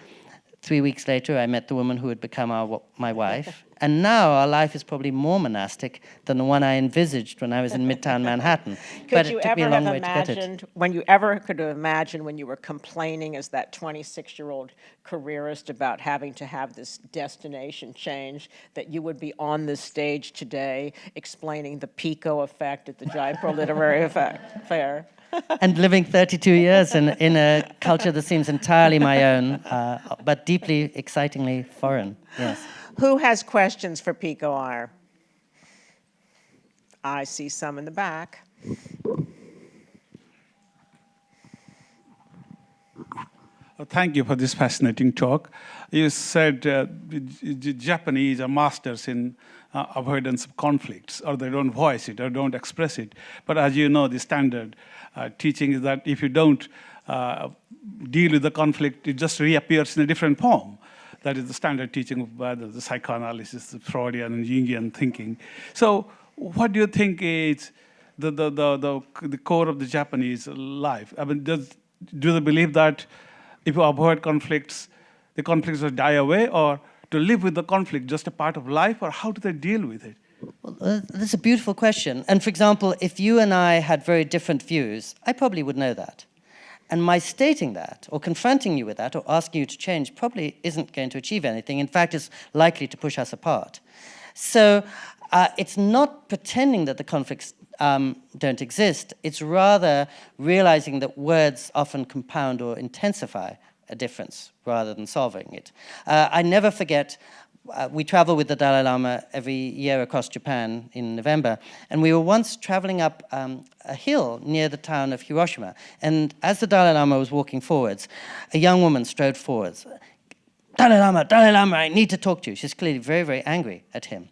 3 weeks later, I met the woman who would become my wife. And now our life is probably more monastic than the one I envisaged when I was in Midtown Manhattan. But it took me a long way to get it. When you ever could have imagined when you were complaining as that 26-year-old careerist about having to have this destination change, that you would be on this stage today explaining the Pico effect at the Jaipur Literary Fair? And living 32 years in a culture that seems entirely my own, but deeply, excitingly foreign, yes. Who has questions for Pico Iyer? I see some in the back. Thank you for this fascinating talk. You said the Japanese are masters in avoidance of conflicts, or they don't voice it or don't express it. But as you know, the standard teaching is that if you don't deal with the conflict, it just reappears in a different form. That is the standard teaching of the psychoanalysis, the Freudian and Jungian thinking. So what do you think is the core of the Japanese life? I mean, do they believe that if you avoid conflicts, the conflicts will die away, or to live with the conflict just a part of life, or how do they deal with it? Well, that's a beautiful question. And for example, if you and I had very different views, I probably would know that. And my stating that, or confronting you with that, or asking you to change probably isn't going to achieve anything. In fact, it's likely to push us apart. So it's not pretending that the conflicts don't exist. It's rather realizing that words often compound or intensify a difference rather than solving it. I never forget, we travel with the Dalai Lama every year across Japan in November, and we were once traveling up a hill near the town of Hiroshima, and as the Dalai Lama was walking forwards, a young woman strode forwards. Dalai Lama, I need to talk to you. She's clearly very, very angry at him.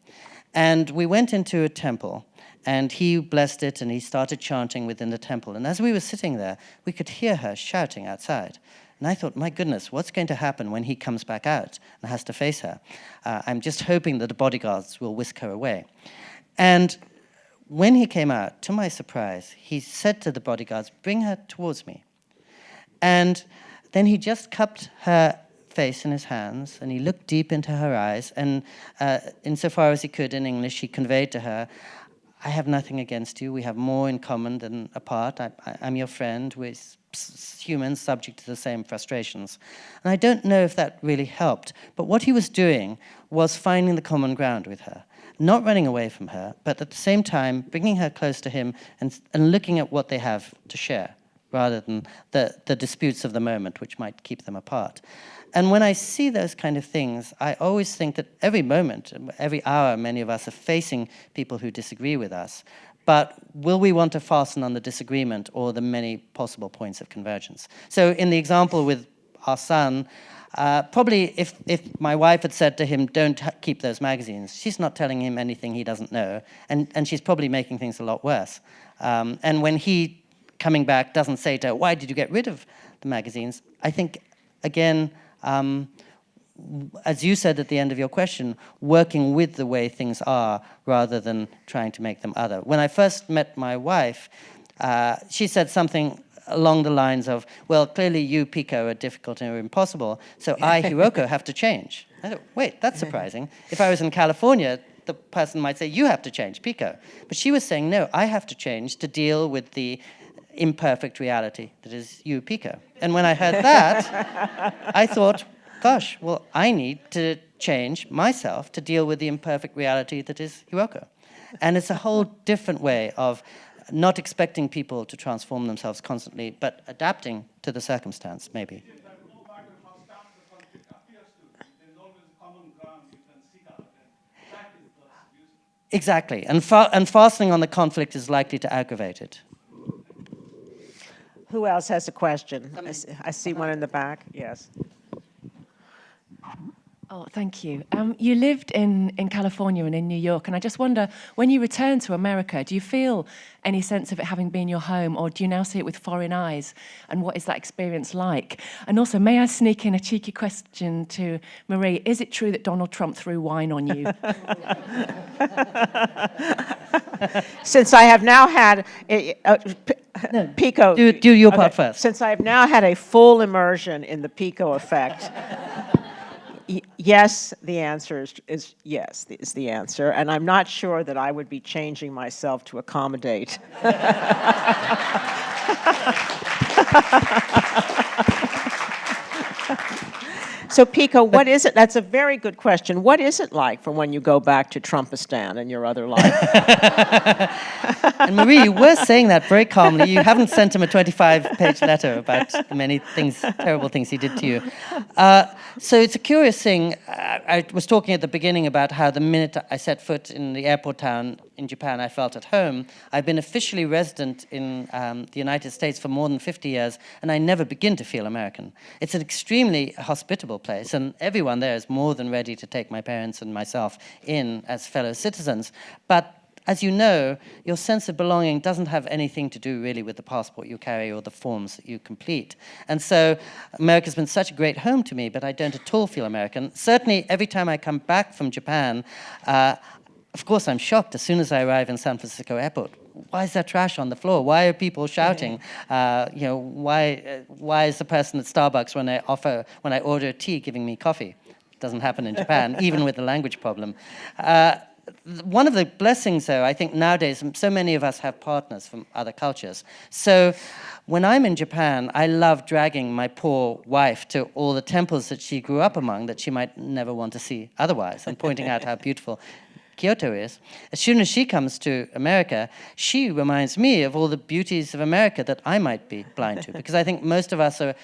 And we went into a temple, and he blessed it, and he started chanting within the temple. And as we were sitting there, we could hear her shouting outside. And I thought, my goodness, what's going to happen when he comes back out and has to face her? I'm just hoping that the bodyguards will whisk her away. And when he came out, to my surprise, he said to the bodyguards, bring her towards me. And then he just cupped her face in his hands, and he looked deep into her eyes, and insofar as he could in English, he conveyed to her, I have nothing against you. We have more in common than apart. I'm your friend. We're humans subject to the same frustrations. And I don't know if that really helped, but what he was doing was finding the common ground with her, not running away from her, but at the same time bringing her close to him and looking at what they have to share, rather than the disputes of the moment, which might keep them apart. And when I see those kind of things, I always think that every moment, every hour, many of us are facing people who disagree with us. But will we want to fasten on the disagreement or the many possible points of convergence? So in the example with our son, probably if my wife had said to him, don't keep those magazines, she's not telling him anything he doesn't know, and she's probably making things a lot worse. And when he, coming back, doesn't say to her, why did you get rid of the magazines? I think, again, as you said at the end of your question, working with the way things are rather than trying to make them other. When I first met my wife, she said something along the lines of, well, clearly you, Pico, are difficult and impossible, so I, Hiroko, have to change. I thought, wait, that's surprising. If I was in California, the person might say, you have to change, Pico. But she was saying, no, I have to change to deal with the imperfect reality that is you, Pico. And when I heard that, I thought, gosh, well, I need to change myself to deal with the imperfect reality that is Hiroko. And it's a whole different way of not expecting people to transform themselves constantly, but adapting to the circumstance, maybe. Exactly. And fastening on the conflict is likely to aggravate it. Who else has a question? I see one in the back. Yes. Oh, thank you. You lived in California and in New York, and I just wonder, when you return to America, do you feel any sense of it having been your home, or do you now see it with foreign eyes? And what is that experience like? And also, may I sneak in a cheeky question to Marie? Is it true that Donald Trump threw wine on you? Since I have now had Pico, Do your part first. Since I have now had a full immersion in the Pico effect. Yes, the answer is yes, is the answer. And I'm not sure that I would be changing myself to accommodate. So, Pico, what is it? That's a very good question. What is it like from when you go back to Trumpistan in your other life? And Marie, you were saying that very calmly. You haven't sent him a 25-page letter about the many things, terrible things he did to you. So it's a curious thing. I was talking at the beginning about how the minute I set foot in the airport town in Japan, I felt at home. I've been officially resident in the United States for more than 50 years, and I never begin to feel American. It's an extremely hospitable place, and everyone there is more than ready to take my parents and myself in as fellow citizens. But as you know, your sense of belonging doesn't have anything to do really with the passport you carry or the forms that you complete. And so America's been such a great home to me, but I don't at all feel American. Certainly, every time I come back from Japan, of course, I'm shocked as soon as I arrive in San Francisco airport. Why is there trash on the floor? Why are people shouting? Why is the person at Starbucks when I order a tea giving me coffee? It doesn't happen in Japan, even with the language problem. One of the blessings, though, I think nowadays, so many of us have partners from other cultures. So when I'm in Japan, I love dragging my poor wife to all the temples that she grew up among that she might never want to see otherwise, and pointing out how beautiful Kyoto is. As soon as she comes to America, she reminds me of all the beauties of America that I might be blind to, because I think most of us are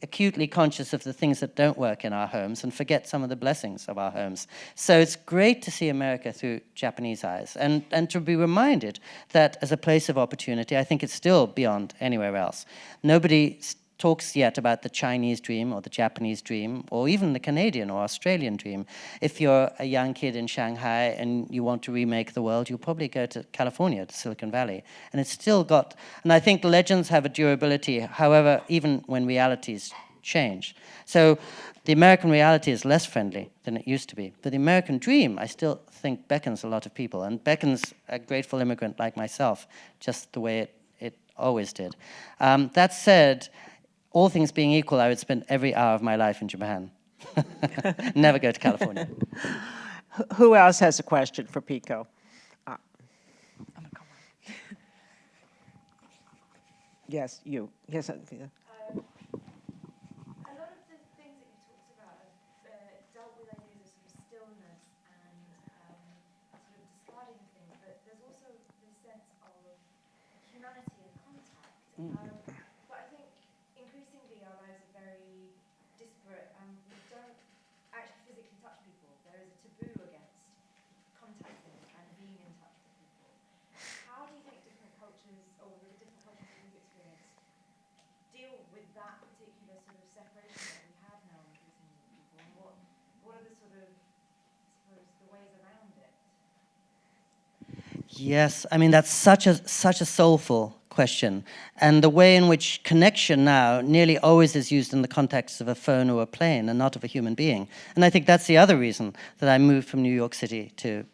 acutely conscious of the things that don't work in our homes and forget some of the blessings of our homes. So it's great to see America through Japanese eyes and to be reminded that as a place of opportunity, I think it's still beyond anywhere else. Nobody talks yet about the Chinese dream or the Japanese dream or even the Canadian or Australian dream. If you're a young kid in Shanghai and you want to remake the world, you'll probably go to California, to Silicon Valley. And it's still got, and I think legends have a durability, however, even when realities change. So the American reality is less friendly than it used to be. But the American dream, I still think, beckons a lot of people, and beckons a grateful immigrant like myself, just the way it always did. That said, all things being equal, I would spend every hour of my life in Japan. Never go to California. Who else has a question for Pico? Yes, you. Yes, Anthea. A lot of the things that you talked about have dealt with ideas of sort of stillness and sort of discarding of things, but there's also this sense of humanity and contact. But I think increasingly our lives are very disparate and we don't actually physically touch people. There is a taboo against contacting and being in touch with people. How do you think different cultures, or the different cultures that you've experienced, deal with that particular sort of separation that we have now increasingly with people? And what are the sort of, I suppose, the ways around it? Yes, I mean, that's such a soulful question. And the way in which connection now nearly always is used in the context of a phone or a plane and not of a human being. And I think that's the other reason that I moved from New York City to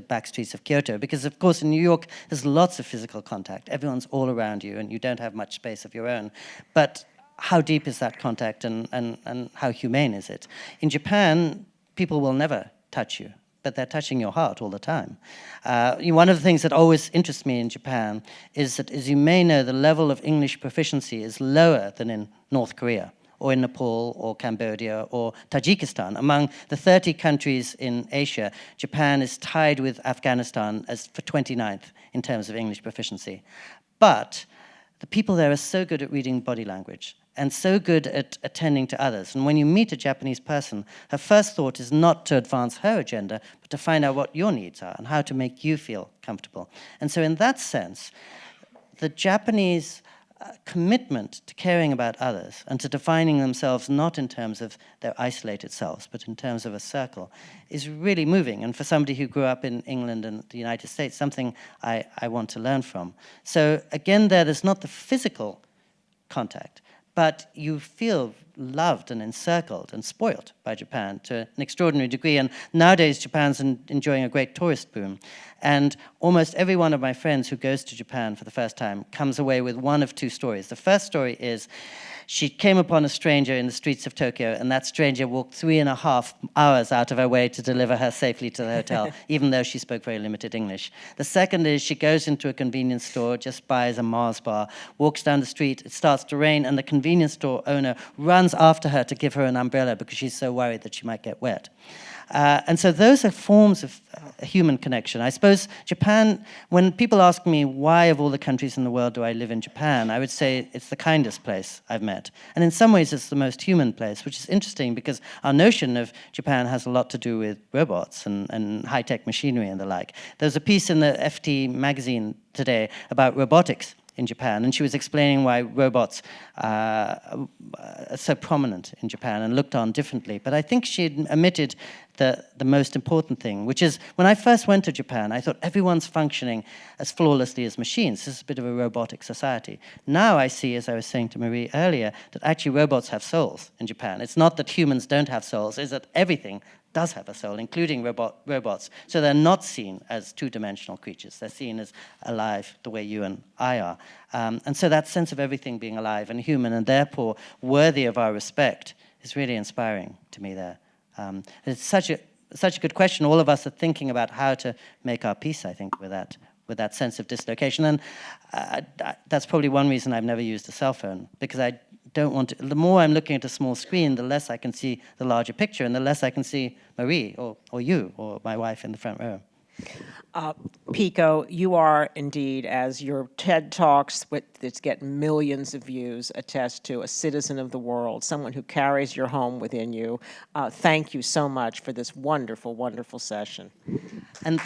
back streets of Kyoto, because of course in New York there's lots of physical contact. Everyone's all around you and you don't have much space of your own. But how deep is that contact and how humane is it? In Japan, people will never touch you, but they're touching your heart all the time. One of the things that always interests me in Japan is that, as you may know, the level of English proficiency is lower than in North Korea, or in Nepal, or Cambodia, or Tajikistan. Among the 30 countries in Asia, Japan is tied with Afghanistan as for 29th in terms of English proficiency. But the people there are so good at reading body language and so good at attending to others. And when you meet a Japanese person, her first thought is not to advance her agenda, but to find out what your needs are and how to make you feel comfortable. And so in that sense, the Japanese commitment to caring about others and to defining themselves not in terms of their isolated selves, but in terms of a circle, is really moving. And for somebody who grew up in England and the United States, something I want to learn from. So again, there's not the physical contact, but you feel loved and encircled and spoiled by Japan to an extraordinary degree. And nowadays, Japan's enjoying a great tourist boom. And almost every one of my friends who goes to Japan for the first time comes away with one of two stories. The first story is she came upon a stranger in the streets of Tokyo, and that stranger walked 3.5 hours out of her way to deliver her safely to the hotel, even though she spoke very limited English. The second is she goes into a convenience store, just buys a Mars bar, walks down the street, it starts to rain, and the convenience store owner runs after her to give her an umbrella because she's so worried that she might get wet. And so those are forms of human connection. I suppose Japan, when people ask me why of all the countries in the world do I live in Japan, I would say it's the kindest place I've met. And in some ways it's the most human place, which is interesting because our notion of Japan has a lot to do with robots and high-tech machinery and the like. There's a piece in the FT magazine today about robotics in Japan, and she was explaining why robots are so prominent in Japan and looked on differently. But I think she had omitted the most important thing, which is when I first went to Japan, I thought everyone's functioning as flawlessly as machines. This is a bit of a robotic society. Now I see, as I was saying to Marie earlier, that actually robots have souls in Japan. It's not that humans don't have souls, it's that everything does have a soul, including robots. So they're not seen as two-dimensional creatures. They're seen as alive the way you and I are. And so that sense of everything being alive and human and therefore worthy of our respect is really inspiring to me there. It's such a good question. All of us are thinking about how to make our peace, I think, with that sense of dislocation. And that's probably one reason I've never used a cell phone, because I don't want to. The more I'm looking at a small screen, the less I can see the larger picture, and the less I can see Marie or you or my wife in the front row. Pico, you are indeed, as your TED Talks that's get millions of views attest to, a citizen of the world, someone who carries your home within you. Thank you so much for this wonderful, wonderful session. And